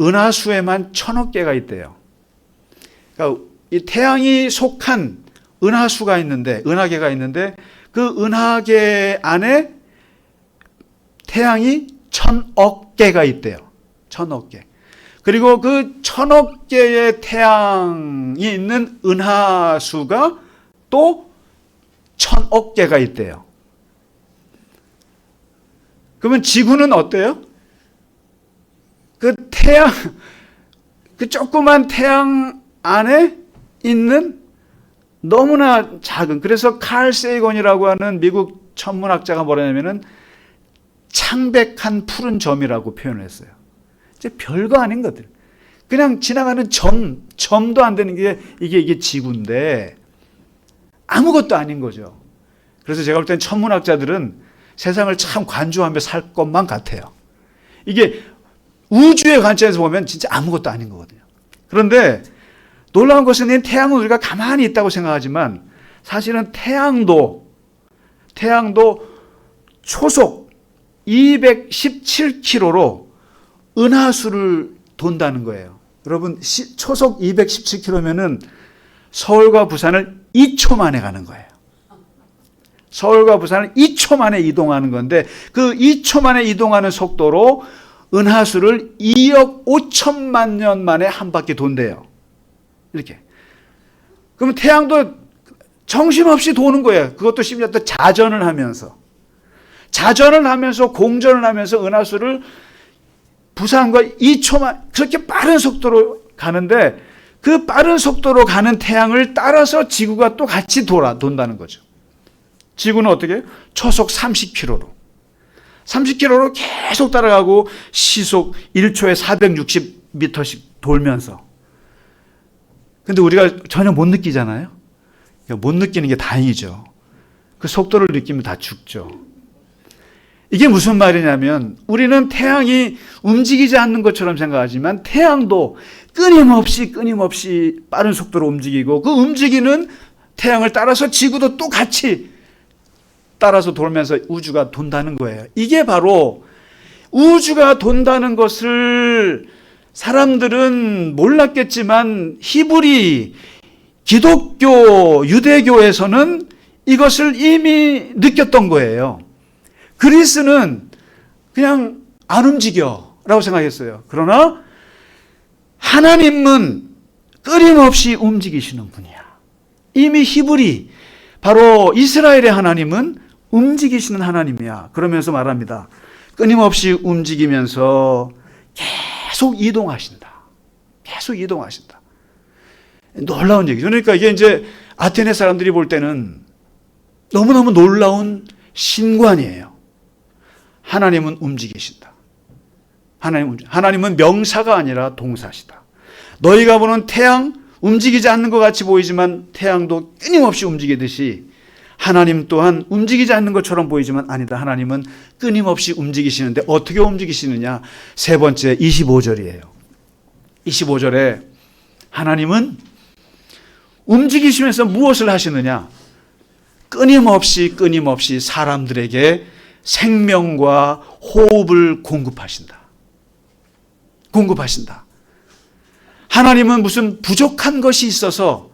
Speaker 1: 은하수에만 1000억 개가 있대요. 그러니까 이 태양이 속한 은하수가 있는데, 은하계가 있는데, 그 은하계 안에 태양이 1000억 개가 있대요. 1000억 개. 그리고 그 1000억 개의 태양이 있는 은하수가 또 1000억 개가 있대요. 그러면 지구는 어때요? 그 태양, 그 조그만 태양 안에 있는 너무나 작은, 그래서 칼 세이건이라고 하는 미국 천문학자가 뭐라냐면은 창백한 푸른 점이라고 표현을 했어요. 이제 별거 아닌 것들. 그냥 지나가는 점도 안 되는 게 이게 지구인데 아무것도 아닌 거죠. 그래서 제가 볼 땐 천문학자들은 세상을 참 관조하며 살 것만 같아요. 이게 우주의 관점에서 보면 진짜 아무것도 아닌 거거든요. 그런데 놀라운 것은 이 태양은 우리가 가만히 있다고 생각하지만 사실은 태양도 초속 217km로 은하수를 돈다는 거예요. 여러분, 초속 217km면은 서울과 부산을 2초 만에 가는 거예요. 서울과 부산을 2초 만에 이동하는 건데 그 2초 만에 이동하는 속도로 은하수를 2억 5천만 년 만에 한 바퀴 돈대요. 이렇게. 그러면 태양도 정신없이 도는 거예요. 그것도 심지어 또 자전을 하면서 공전을 하면서 은하수를 부산과 2초만 그렇게 빠른 속도로 가는데 그 빠른 속도로 가는 태양을 따라서 지구가 또 같이 돈다는 거죠. 지구는 어떻게 해요? 초속 30km로. 30km로 계속 따라가고 시속 1초에 460m씩 돌면서. 근데 우리가 전혀 못 느끼잖아요. 못 느끼는 게 다행이죠. 그 속도를 느끼면 다 죽죠. 이게 무슨 말이냐면 우리는 태양이 움직이지 않는 것처럼 생각하지만 태양도 끊임없이 빠른 속도로 움직이고 그 움직이는 태양을 따라서 지구도 또 같이 따라서 돌면서 우주가 돈다는 거예요. 이게 바로 우주가 돈다는 것을 사람들은 몰랐겠지만 히브리, 기독교, 유대교에서는 이것을 이미 느꼈던 거예요. 그리스는 그냥 안 움직여 라고 생각했어요. 그러나 하나님은 끊임없이 움직이시는 분이야. 이미 히브리, 바로 이스라엘의 하나님은 움직이시는 하나님이야. 그러면서 말합니다. 끊임없이 움직이면서 계속 이동하신다. 계속 이동하신다. 놀라운 얘기죠. 그러니까 이게 이제 아테네 사람들이 볼 때는 너무너무 놀라운 신관이에요. 하나님은 움직이신다. 하나님은 명사가 아니라 동사시다. 너희가 보는 태양, 움직이지 않는 것 같이 보이지만 태양도 끊임없이 움직이듯이 하나님 또한 움직이지 않는 것처럼 보이지만 아니다. 하나님은 끊임없이 움직이시는데 어떻게 움직이시느냐? 세 번째 25절이에요. 25절에 하나님은 움직이시면서 무엇을 하시느냐? 끊임없이 사람들에게 생명과 호흡을 공급하신다. 하나님은 무슨 부족한 것이 있어서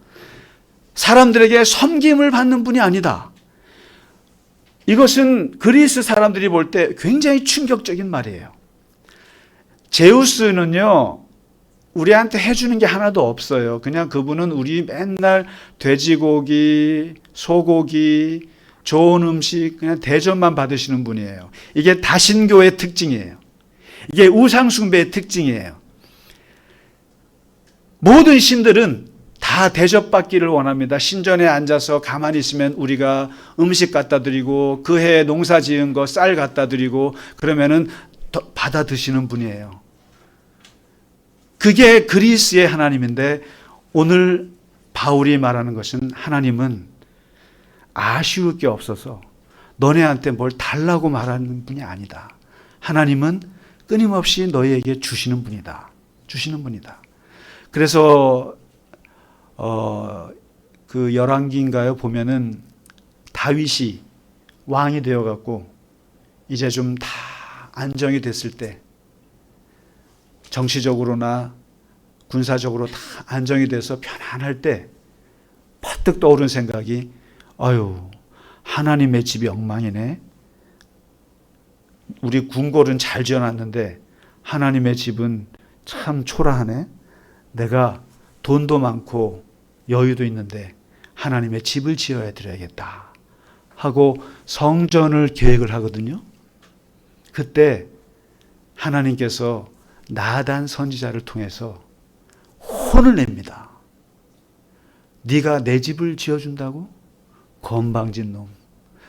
Speaker 1: 사람들에게 섬김을 받는 분이 아니다. 이것은 그리스 사람들이 볼 때 굉장히 충격적인 말이에요. 제우스는요, 우리한테 해주는 게 하나도 없어요. 그냥 그분은 우리 맨날 돼지고기, 소고기, 좋은 음식, 그냥 대접만 받으시는 분이에요. 이게 다신교의 특징이에요. 이게 우상숭배의 특징이에요. 모든 신들은 다 대접받기를 원합니다. 신전에 앉아서 가만히 있으면 우리가 음식 갖다 드리고 그 해에 농사 지은 거 쌀 갖다 드리고 그러면은 받아 드시는 분이에요. 그게 그리스의 하나님인데 오늘 바울이 말하는 것은 하나님은 아쉬울 게 없어서 너네한테 뭘 달라고 말하는 분이 아니다. 하나님은 끊임없이 너희에게 주시는 분이다. 그래서 그 열왕기인가요? 보면은 다윗이 왕이 되어 갖고 이제 좀 다 안정이 됐을 때 정치적으로나 군사적으로 다 안정이 돼서 편안할 때 퍼뜩 떠오른 생각이 아유, 하나님의 집이 엉망이네. 우리 궁궐은 잘 지어놨는데 하나님의 집은 참 초라하네. 내가 돈도 많고 여유도 있는데 하나님의 집을 지어야 드려야겠다 하고 성전을 계획을 하거든요. 그때 하나님께서 나단 선지자를 통해서 혼을 냅니다. 네가 내 집을 지어준다고? 건방진 놈.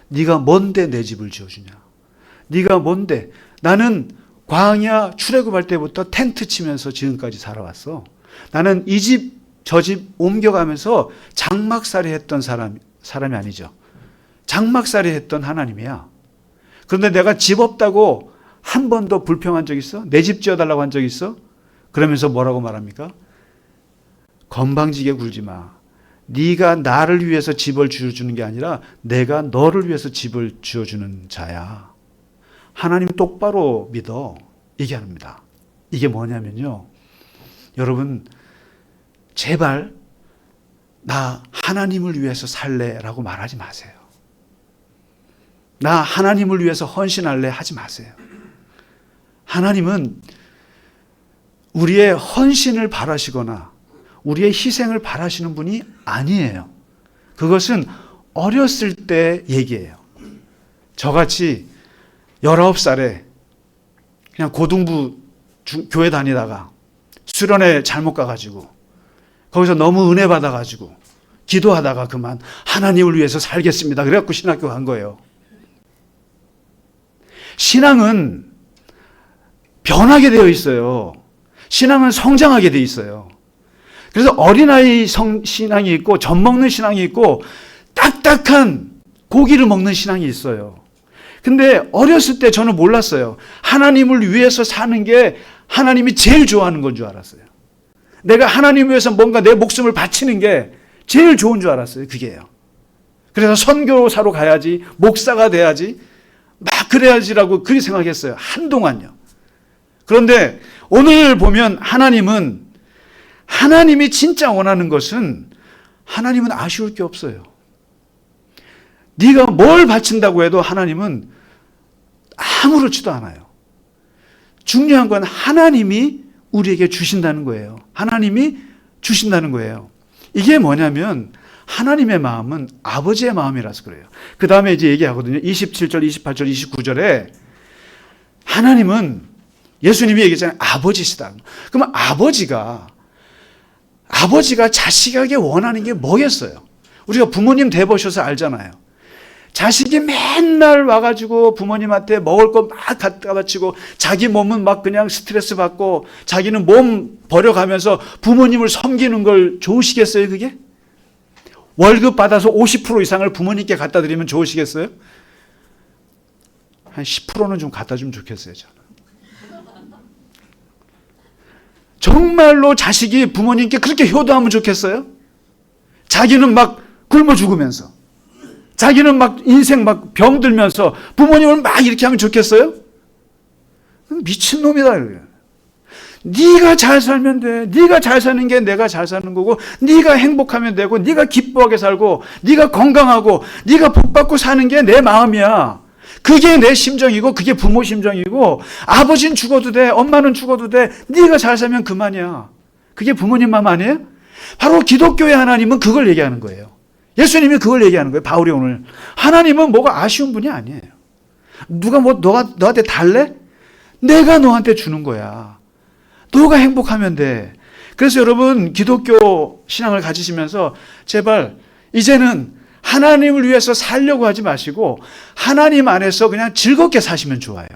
Speaker 1: 네가 뭔데 내 집을 지어주냐? 네가 뭔데? 나는 광야 출애굽할 때부터 텐트 치면서 지금까지 살아왔어. 나는 이 집 저 집 옮겨가면서 장막살이 했던 사람이 아니죠. 장막살이 했던 하나님이야. 그런데 내가 집 없다고 한 번도 불평한 적 있어? 내 집 지어달라고 한 적 있어? 그러면서 뭐라고 말합니까? 건방지게 굴지 마. 네가 나를 위해서 집을 지어주는 게 아니라 내가 너를 위해서 집을 지어주는 자야. 하나님 똑바로 믿어. 얘기합니다. 이게 뭐냐면요. 여러분, 제발 나 하나님을 위해서 살래라고 말하지 마세요. 나 하나님을 위해서 헌신할래 하지 마세요. 하나님은 우리의 헌신을 바라시거나 우리의 희생을 바라시는 분이 아니에요. 그것은 어렸을 때 얘기예요. 저같이 19살에 그냥 고등부 교회 다니다가 수련회 잘못 가가지고 거기서 너무 은혜 받아가지고 기도하다가 그만 하나님을 위해서 살겠습니다. 그래갖고 신학교 간 거예요. 신앙은 변하게 되어 있어요. 신앙은 성장하게 되어 있어요. 그래서 어린아이 신앙이 있고 젖 먹는 신앙이 있고 딱딱한 고기를 먹는 신앙이 있어요. 근데 어렸을 때 저는 몰랐어요. 하나님을 위해서 사는 게 하나님이 제일 좋아하는 건 줄 알았어요. 내가 하나님 위해서 뭔가 내 목숨을 바치는 게 제일 좋은 줄 알았어요. 그게요. 그래서 선교사로 가야지, 목사가 돼야지, 막 그래야지라고 그렇게 생각했어요. 한동안요. 그런데 오늘 보면 하나님이 진짜 원하는 것은 하나님은 아쉬울 게 없어요. 네가 뭘 바친다고 해도 하나님은 아무렇지도 않아요. 중요한 건 하나님이 우리에게 주신다는 거예요. 하나님이 주신다는 거예요. 이게 뭐냐면 하나님의 마음은 아버지의 마음이라서 그래요. 그 다음에 이제 얘기하거든요. 27절, 28절, 29절에 하나님은 예수님이 얘기했잖아요. 아버지시다. 그러면 아버지가 자식에게 원하는 게 뭐겠어요? 우리가 부모님 돼보셔서 알잖아요. 자식이 맨날 와가지고 부모님한테 먹을 거 막 갖다 바치고 자기 몸은 막 그냥 스트레스 받고 자기는 몸 버려가면서 부모님을 섬기는 걸 좋으시겠어요, 그게? 월급 받아서 50% 이상을 부모님께 갖다 드리면 좋으시겠어요? 한 10%는 좀 갖다 주면 좋겠어요, 저는. 정말로 자식이 부모님께 그렇게 효도하면 좋겠어요? 자기는 막 굶어 죽으면서 자기는 막 인생 막 병들면서 부모님을 막 이렇게 하면 좋겠어요? 미친놈이다. 네가 잘 살면 돼. 네가 잘 사는 게 내가 잘 사는 거고 네가 행복하면 되고 네가 기뻐하게 살고 네가 건강하고 네가 복받고 사는 게 내 마음이야. 그게 내 심정이고 그게 부모 심정이고 아버지는 죽어도 돼. 엄마는 죽어도 돼. 네가 잘 살면 그만이야. 그게 부모님 마음 아니에요? 바로 기독교의 하나님은 그걸 얘기하는 거예요. 예수님이 그걸 얘기하는 거예요. 바울이 오늘. 하나님은 뭐가 아쉬운 분이 아니에요. 누가 너한테 달래? 내가 너한테 주는 거야. 너가 행복하면 돼. 그래서 여러분 기독교 신앙을 가지시면서 제발 이제는 하나님을 위해서 살려고 하지 마시고 하나님 안에서 그냥 즐겁게 사시면 좋아요.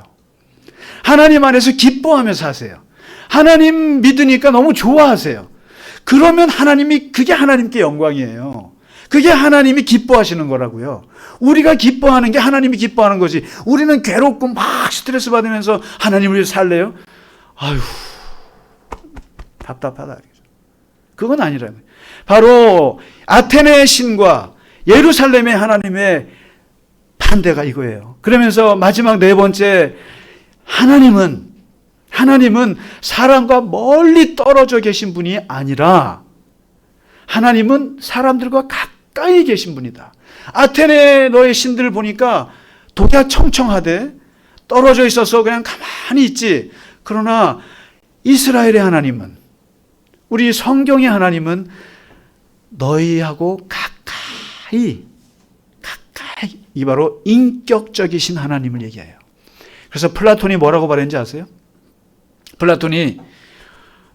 Speaker 1: 하나님 안에서 기뻐하며 사세요. 하나님 믿으니까 너무 좋아하세요. 그러면 그게 하나님께 영광이에요. 그게 하나님이 기뻐하시는 거라고요. 우리가 기뻐하는 게 하나님이 기뻐하는 거지. 우리는 괴롭고 막 스트레스 받으면서 하나님을 위해서 살래요? 아휴, 답답하다. 그건 아니라고요. 바로 아테네의 신과 예루살렘의 하나님의 반대가 이거예요. 그러면서 마지막 네 번째, 하나님은 사람과 멀리 떨어져 계신 분이 아니라 하나님은 사람들과 가까이 계신 분이다. 아테네 너의 신들을 보니까 독야청청하되 떨어져 있어서 그냥 가만히 있지. 그러나 이스라엘의 하나님은, 우리 성경의 하나님은 너희하고 가까이, 이 바로 인격적이신 하나님을 얘기해요. 그래서 플라톤이 뭐라고 말했는지 아세요? 플라톤이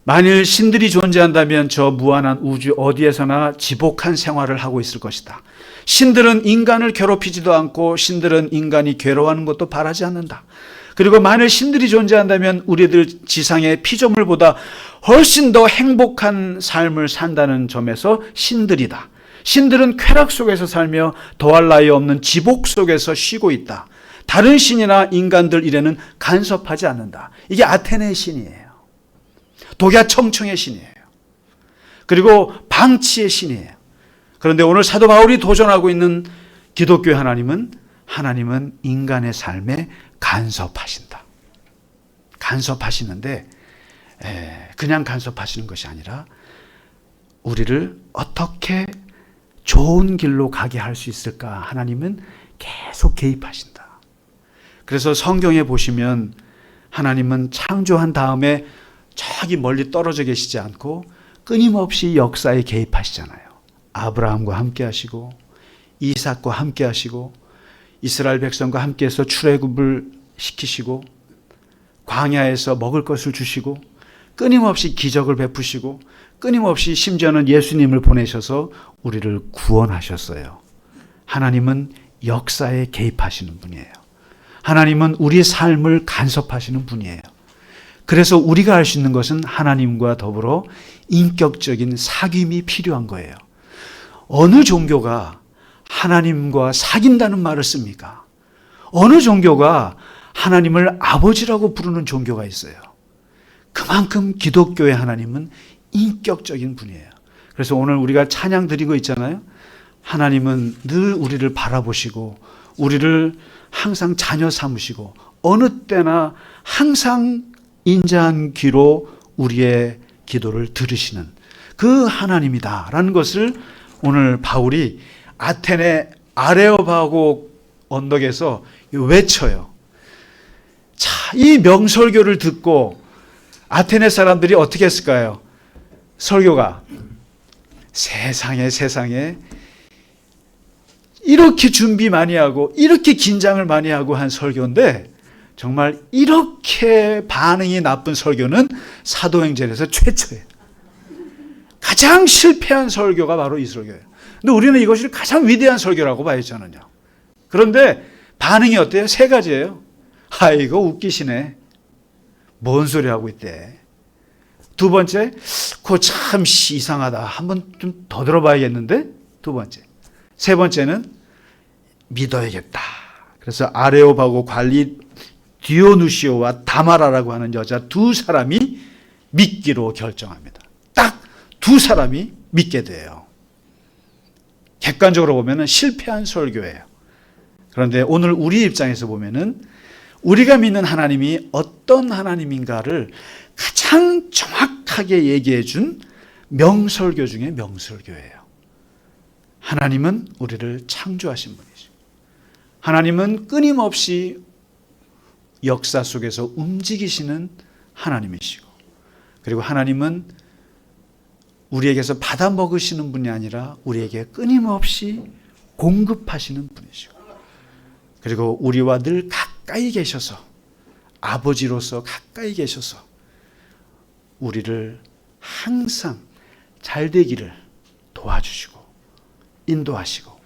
Speaker 1: 만일 신들이 존재한다면 저 무한한 우주 어디에서나 지복한 생활을 하고 있을 것이다. 신들은 인간을 괴롭히지도 않고 신들은 인간이 괴로워하는 것도 바라지 않는다. 그리고 만일 신들이 존재한다면 우리들 지상의 피조물보다 훨씬 더 행복한 삶을 산다는 점에서 신들이다. 신들은 쾌락 속에서 살며 더할 나위 없는 지복 속에서 쉬고 있다. 다른 신이나 인간들 일에는 간섭하지 않는다. 이게 아테네의 신이에요. 독야청청의 신이에요. 그리고 방치의 신이에요. 그런데 오늘 사도 바울이 도전하고 있는 기독교의 하나님은 인간의 삶에 간섭하신다. 간섭하시는데 그냥 간섭하시는 것이 아니라 우리를 어떻게 좋은 길로 가게 할 수 있을까? 하나님은 계속 개입하신다. 그래서 성경에 보시면 하나님은 창조한 다음에 저기 멀리 떨어져 계시지 않고 끊임없이 역사에 개입하시잖아요. 아브라함과 함께 하시고 이삭과 함께 하시고 이스라엘 백성과 함께해서 출애굽을 시키시고 광야에서 먹을 것을 주시고 끊임없이 기적을 베푸시고 끊임없이 심지어는 예수님을 보내셔서 우리를 구원하셨어요. 하나님은 역사에 개입하시는 분이에요. 하나님은 우리의 삶을 간섭하시는 분이에요. 그래서 우리가 할 수 있는 것은 하나님과 더불어 인격적인 사귐이 필요한 거예요. 어느 종교가 하나님과 사귄다는 말을 씁니까? 어느 종교가 하나님을 아버지라고 부르는 종교가 있어요. 그만큼 기독교의 하나님은 인격적인 분이에요. 그래서 오늘 우리가 찬양 드리고 있잖아요. 하나님은 늘 우리를 바라보시고 우리를 항상 자녀 삼으시고 어느 때나 항상 인자한 귀로 우리의 기도를 들으시는 그 하나님이다라는 것을 오늘 바울이 아테네 아레오파고 언덕에서 외쳐요. 자, 이 명설교를 듣고 아테네 사람들이 어떻게 했을까요? 설교가 세상에 이렇게 준비 많이 하고 이렇게 긴장을 많이 하고 한 설교인데 정말 이렇게 반응이 나쁜 설교는 사도행전에서 최초예요. 가장 실패한 설교가 바로 이 설교예요. 근데 우리는 이것이 가장 위대한 설교라고 봐요, 저는요. 그런데 반응이 어때요? 세 가지예요. 아이고 웃기시네. 뭔 소리 하고 있대. 두 번째, 그거 참 이상하다. 한번 좀 더 들어봐야겠는데? 두 번째. 세 번째는 믿어야겠다. 그래서 아레오바고 관리 디오누시오와 다마라라고 하는 여자 두 사람이 믿기로 결정합니다. 딱 두 사람이 믿게 돼요. 객관적으로 보면 실패한 설교예요. 그런데 오늘 우리 입장에서 보면은 우리가 믿는 하나님이 어떤 하나님인가를 가장 정확하게 얘기해 준 명설교 중에 명설교예요. 하나님은 우리를 창조하신 분이죠. 하나님은 끊임없이 역사 속에서 움직이시는 하나님이시고, 그리고 하나님은 우리에게서 받아 먹으시는 분이 아니라 우리에게 끊임없이 공급하시는 분이시고, 그리고 우리와 늘 가까이 계셔서 아버지로서 가까이 계셔서 우리를 항상 잘 되기를 도와주시고 인도하시고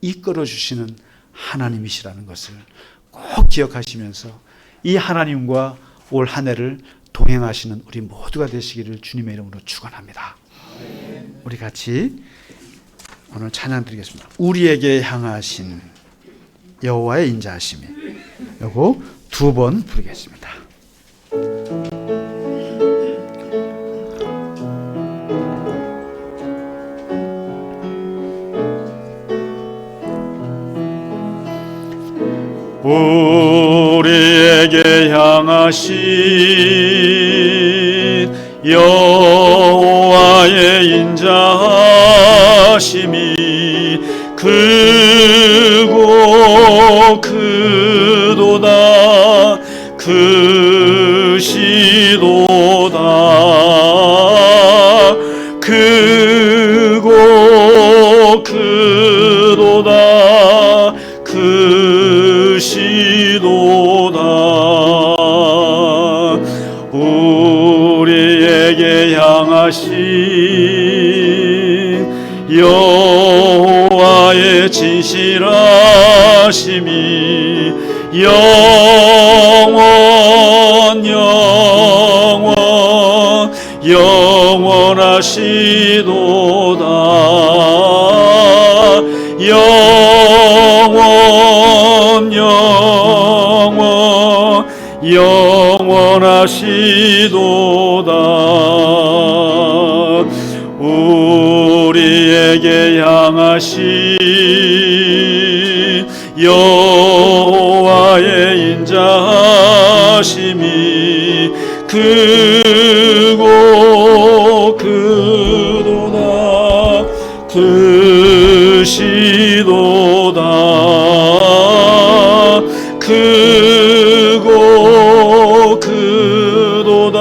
Speaker 1: 이끌어 주시는 하나님이시라는 것을 꼭 기억하시면서 이 하나님과 올 한 해를 동행하시는 우리 모두가 되시기를 주님의 이름으로 축원합니다. 우리 같이 오늘 찬양 드리겠습니다. 우리에게 향하신 여호와의 인자하심이, 요거 두 번 부르겠습니다.
Speaker 3: 우리에게 향하신 여호와의 인자하심이 크고 크도다 크시도다 크고 크도다 크시도다 우리에게 향하신 여호와의 진실하심이 영원하시도다. 영원하시도다. 우리에게 향하신 여호와의 인자하심이 크고 크도다. 크시도다. 크고 크도다.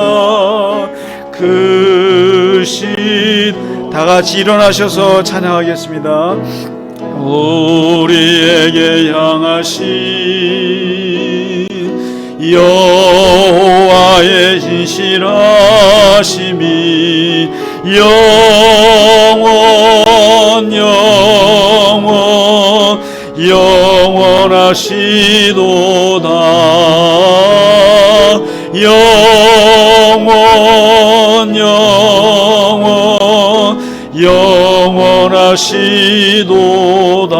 Speaker 3: 다 같이 일어나셔서 찬양하겠습니다. 우리에게 향하신 여호와의 진실하심이 영원하시도다. 영원하시도다.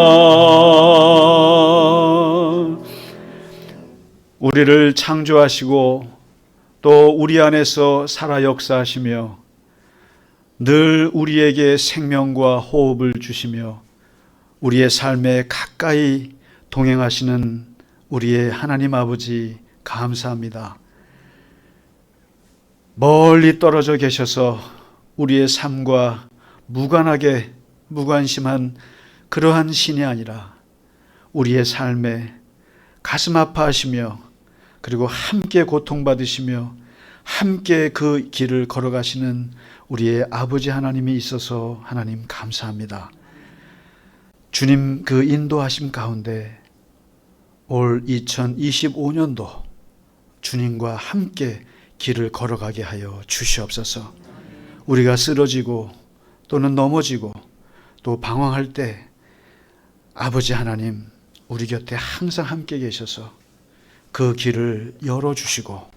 Speaker 1: 우리를 창조하시고 또 우리 안에서 살아 역사하시며 늘 우리에게 생명과 호흡을 주시며 우리의 삶에 가까이 동행하시는 우리의 하나님 아버지 감사합니다. 멀리 떨어져 계셔서 우리의 삶과 무관하게 무관심한 그러한 신이 아니라 우리의 삶에 가슴 아파하시며 그리고 함께 고통받으시며 함께 그 길을 걸어가시는 우리의 아버지 하나님이 있어서 하나님 감사합니다. 주님 그 인도하심 가운데 올 2025년도 주님과 함께 길을 걸어가게 하여 주시옵소서. 우리가 쓰러지고 또는 넘어지고 또 방황할 때 아버지 하나님 우리 곁에 항상 함께 계셔서 그 길을 열어주시고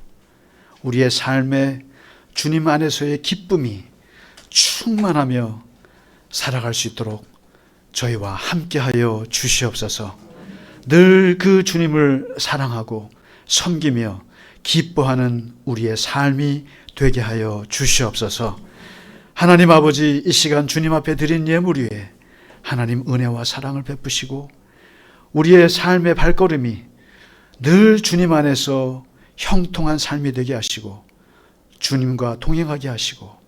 Speaker 1: 우리의 삶에 주님 안에서의 기쁨이 충만하며 살아갈 수 있도록 저희와 함께하여 주시옵소서. 늘 그 주님을 사랑하고 섬기며 기뻐하는 우리의 삶이 되게 하여 주시옵소서. 하나님 아버지, 이 시간 주님 앞에 드린 예물 위에 하나님 은혜와 사랑을 베푸시고 우리의 삶의 발걸음이 늘 주님 안에서 형통한 삶이 되게 하시고 주님과 동행하게 하시고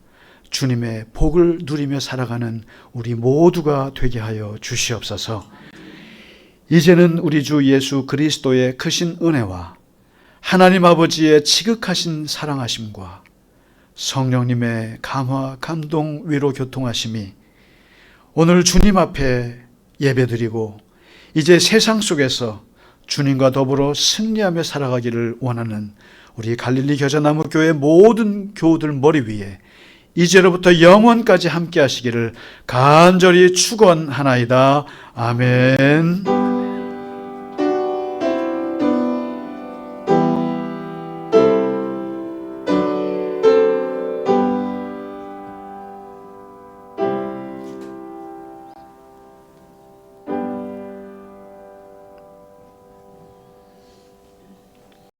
Speaker 1: 주님의 복을 누리며 살아가는 우리 모두가 되게 하여 주시옵소서. 이제는 우리 주 예수 그리스도의 크신 은혜와 하나님 아버지의 지극하신 사랑하심과 성령님의 감화, 감동, 위로, 교통하심이 오늘 주님 앞에 예배드리고 이제 세상 속에서 주님과 더불어 승리하며 살아가기를 원하는 우리 갈릴리 겨자나무 교회 모든 교우들 머리 위에 이제로부터 영원까지 함께 하시기를 간절히 축원하나이다. 아멘.